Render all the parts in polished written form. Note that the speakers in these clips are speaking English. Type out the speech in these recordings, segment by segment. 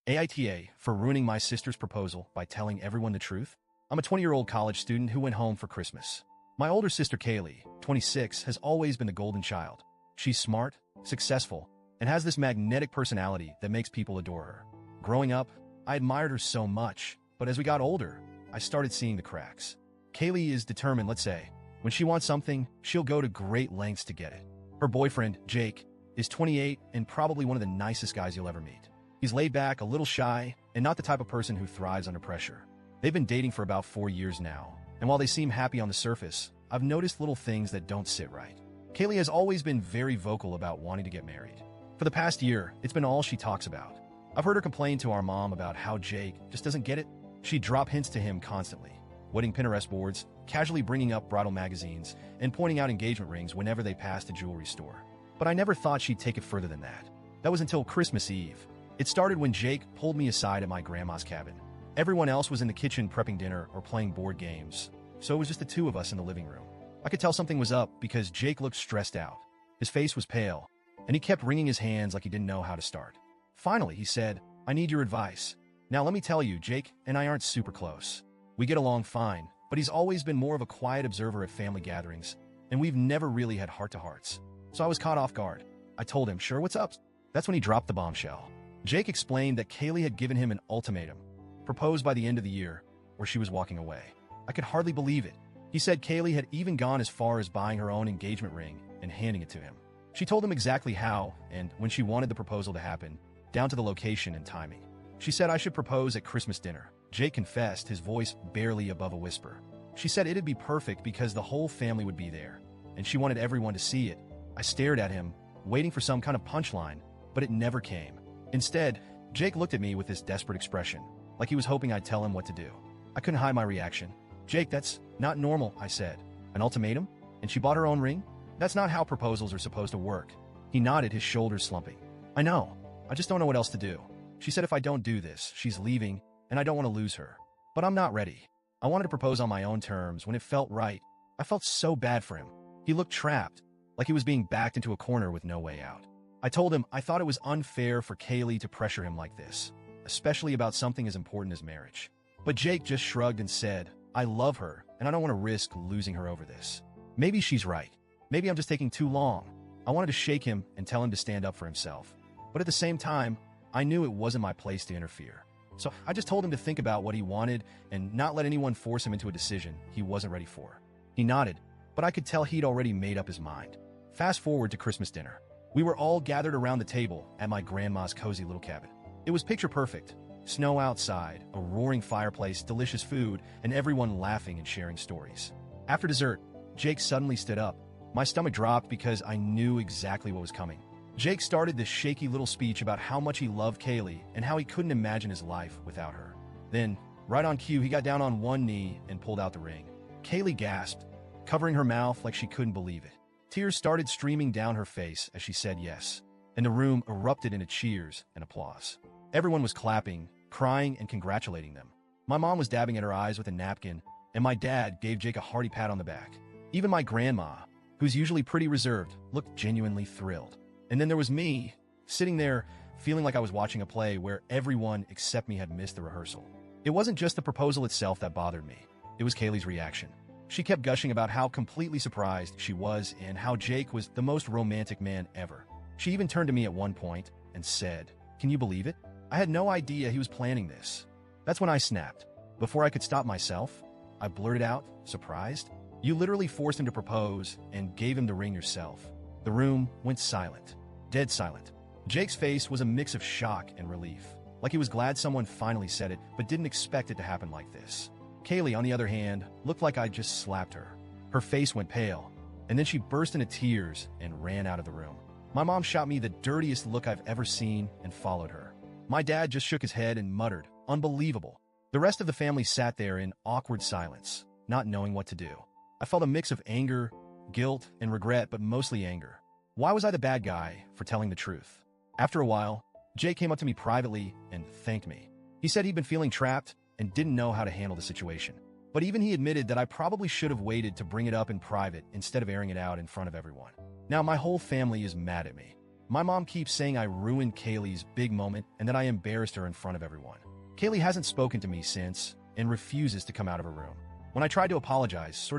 AITA for ruining my sister's proposal by telling everyone the truth? I'm a 20-year-old college student who went home for Christmas. My older sister Kaylee, 26, has always been the golden child. She's smart, successful, and has this magnetic personality that makes people adore her. Growing up, I admired her so much, but as we got older, I started seeing the cracks. Kaylee is determined, let's say. When she wants something, she'll go to great lengths to get it. Her boyfriend, Jake, is 28 and probably one of the nicest guys you'll ever meet. He's laid back, a little shy, and not the type of person who thrives under pressure. They've been dating for about 4 years now, and while they seem happy on the surface, I've noticed little things that don't sit right. Kaylee has always been very vocal about wanting to get married. For the past year, it's been all she talks about. I've heard her complain to our mom about how Jake just doesn't get it. She'd drop hints to him constantly, wedding Pinterest boards, casually bringing up bridal magazines, and pointing out engagement rings whenever they passed a jewelry store. But I never thought she'd take it further than that. That was until Christmas Eve. It started when Jake pulled me aside at my grandma's cabin. Everyone else was in the kitchen prepping dinner or playing board games, so it was just the two of us in the living room. I could tell something was up because Jake looked stressed out. His face was pale, and he kept wringing his hands like he didn't know how to start. Finally, he said, "I need your advice." Now let me tell you, Jake and I aren't super close. We get along fine, but he's always been more of a quiet observer at family gatherings, and we've never really had heart-to-hearts. So I was caught off guard. I told him, "Sure, what's up?" That's when he dropped the bombshell. Jake explained that Kaylee had given him an ultimatum, proposed by the end of the year, or she was walking away. I could hardly believe it. He said Kaylee had even gone as far as buying her own engagement ring and handing it to him. She told him exactly how and when she wanted the proposal to happen, down to the location and timing. She said I should propose at Christmas dinner. Jake confessed, his voice barely above a whisper. She said it'd be perfect because the whole family would be there, and she wanted everyone to see it. I stared at him, waiting for some kind of punchline, but it never came. Instead, Jake looked at me with this desperate expression, like he was hoping I'd tell him what to do. I couldn't hide my reaction. "Jake, that's not normal," I said. "An ultimatum? And she bought her own ring? That's not how proposals are supposed to work." He nodded, his shoulders slumping. "I know. I just don't know what else to do. She said if I don't do this, she's leaving, and I don't want to lose her. But I'm not ready. I wanted to propose on my own terms when it felt right. I felt so bad for him. He looked trapped, like he was being backed into a corner with no way out. I told him I thought it was unfair for Kaylee to pressure him like this, especially about something as important as marriage. But Jake just shrugged and said, "I love her, and I don't want to risk losing her over this. Maybe she's right. Maybe I'm just taking too long." I wanted to shake him and tell him to stand up for himself. But at the same time, I knew it wasn't my place to interfere. So I just told him to think about what he wanted and not let anyone force him into a decision he wasn't ready for. He nodded, but I could tell he'd already made up his mind. Fast forward to Christmas dinner. We were all gathered around the table at my grandma's cozy little cabin. It was picture perfect. Snow outside, a roaring fireplace, delicious food, and everyone laughing and sharing stories. After dessert, Jake suddenly stood up. My stomach dropped because I knew exactly what was coming. Jake started this shaky little speech about how much he loved Kaylee and how he couldn't imagine his life without her. Then, right on cue, he got down on one knee and pulled out the ring. Kaylee gasped, covering her mouth like she couldn't believe it. Tears started streaming down her face as she said yes, and the room erupted into cheers and applause. Everyone was clapping, crying, and congratulating them. My mom was dabbing at her eyes with a napkin, and my dad gave Jake a hearty pat on the back. Even my grandma, who's usually pretty reserved, looked genuinely thrilled. And then there was me, sitting there, feeling like I was watching a play where everyone except me had missed the rehearsal. It wasn't just the proposal itself that bothered me. It was Kaylee's reaction. She kept gushing about how completely surprised she was and how Jake was the most romantic man ever. She even turned to me at one point and said, "Can you believe it? I had no idea he was planning this." That's when I snapped. Before I could stop myself, I blurted out, surprised, "You literally forced him to propose and gave him the ring yourself." The room went silent. Dead silent. Jake's face was a mix of shock and relief, like he was glad someone finally said it, but didn't expect it to happen like this. Kaylee, on the other hand, looked like I'd just slapped her. Her face went pale, and then she burst into tears and ran out of the room. My mom shot me the dirtiest look I've ever seen and followed her. My dad just shook his head and muttered, "Unbelievable." The rest of the family sat there in awkward silence, not knowing what to do. I felt a mix of anger, guilt, and regret, but mostly anger. Why was I the bad guy for telling the truth? After a while, Jake came up to me privately and thanked me. He said he'd been feeling trapped and didn't know how to handle the situation. But even he admitted that I probably should have waited to bring it up in private instead of airing it out in front of everyone. Now my whole family is mad at me. My mom keeps saying I ruined Kaylee's big moment and that I embarrassed her in front of everyone. Kaylee hasn't spoken to me since and refuses to come out of her room. When I tried to apologize,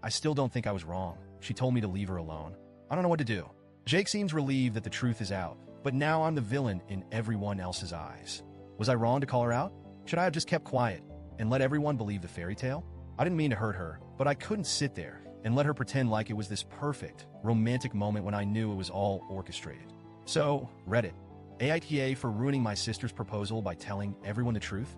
I still don't think I was wrong. She told me to leave her alone. I don't know what to do. Jake seems relieved that the truth is out, but now I'm the villain in everyone else's eyes. Was I wrong to call her out? Should I have just kept quiet and let everyone believe the fairy tale? I didn't mean to hurt her, but I couldn't sit there and let her pretend like it was this perfect, romantic moment when I knew it was all orchestrated. So, Reddit, AITA for ruining my sister's proposal by telling everyone the truth?